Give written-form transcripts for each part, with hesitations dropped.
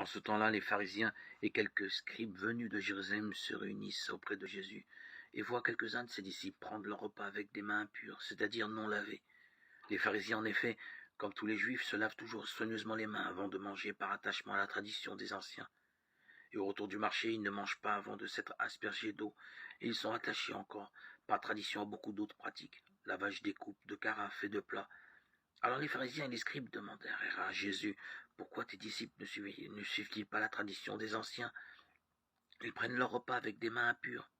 En ce temps-là, les pharisiens et quelques scribes venus de Jérusalem se réunissent auprès de Jésus et voient quelques-uns de ses disciples prendre leur repas avec des mains impures, c'est-à-dire non lavées. Les pharisiens, en effet, comme tous les juifs, se lavent toujours soigneusement les mains avant de manger par attachement à la tradition des anciens. Et au retour du marché, ils ne mangent pas avant de s'être aspergés d'eau, et ils sont attachés encore, par tradition, à beaucoup d'autres pratiques, lavage des coupes, de carafes et de plats. Alors les pharisiens et les scribes demandèrent à Jésus, pourquoi tes disciples ne suivent-ils pas la tradition des anciens? Ils prennent leur repas avec des mains impures.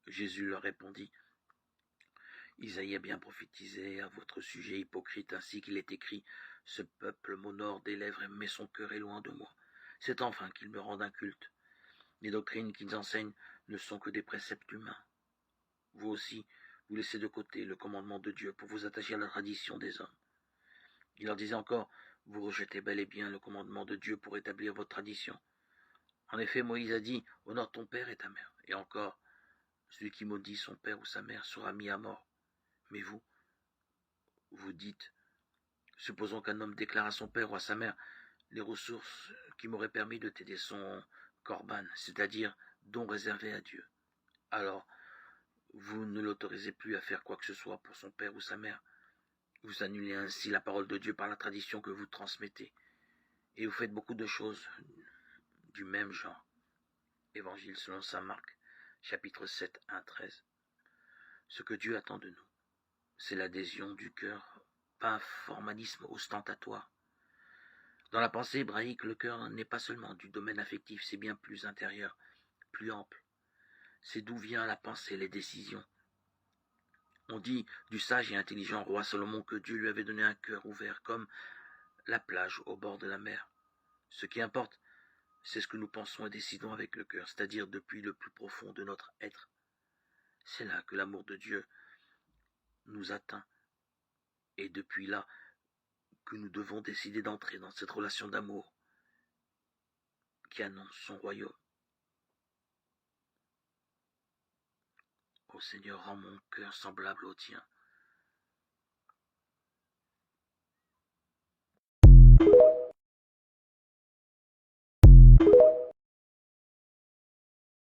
Jésus leur répondit, Isaïe a bien prophétisé à votre sujet hypocrite, ainsi qu'il est écrit, ce peuple m'honore des lèvres, mais son cœur est loin de moi. C'est enfin qu'ils me rendent un culte. Les doctrines qu'ils enseignent ne sont que des préceptes humains. Vous aussi, vous laissez de côté le commandement de Dieu pour vous attacher à la tradition des hommes. Il leur disait encore, vous rejetez bel et bien le commandement de Dieu pour établir votre tradition. En effet, Moïse a dit, honore ton père et ta mère. Et encore, celui qui maudit son père ou sa mère sera mis à mort. Mais vous dites, supposons qu'un homme déclare à son père ou à sa mère, les ressources qui m'auraient permis de t'aider sont corban, c'est-à-dire dons réservés à Dieu. Alors, vous ne l'autorisez plus à faire quoi que ce soit pour son père ou sa mère. Vous annulez ainsi la parole de Dieu par la tradition que vous transmettez. Et vous faites beaucoup de choses du même genre. Évangile selon saint Marc, chapitre 7, 1, 13. Ce que Dieu attend de nous, c'est l'adhésion du cœur, pas un formalisme ostentatoire. Dans la pensée hébraïque, le cœur n'est pas seulement du domaine affectif, c'est bien plus intérieur, plus ample. C'est d'où vient la pensée, les décisions. On dit du sage et intelligent roi Salomon que Dieu lui avait donné un cœur ouvert, comme la plage au bord de la mer. Ce qui importe, c'est ce que nous pensons et décidons avec le cœur, c'est-à-dire depuis le plus profond de notre être. C'est là que l'amour de Dieu nous atteint, et depuis là que nous devons décider d'entrer dans cette relation d'amour qui annonce son royaume. Ô Seigneur, rends mon cœur semblable au tien.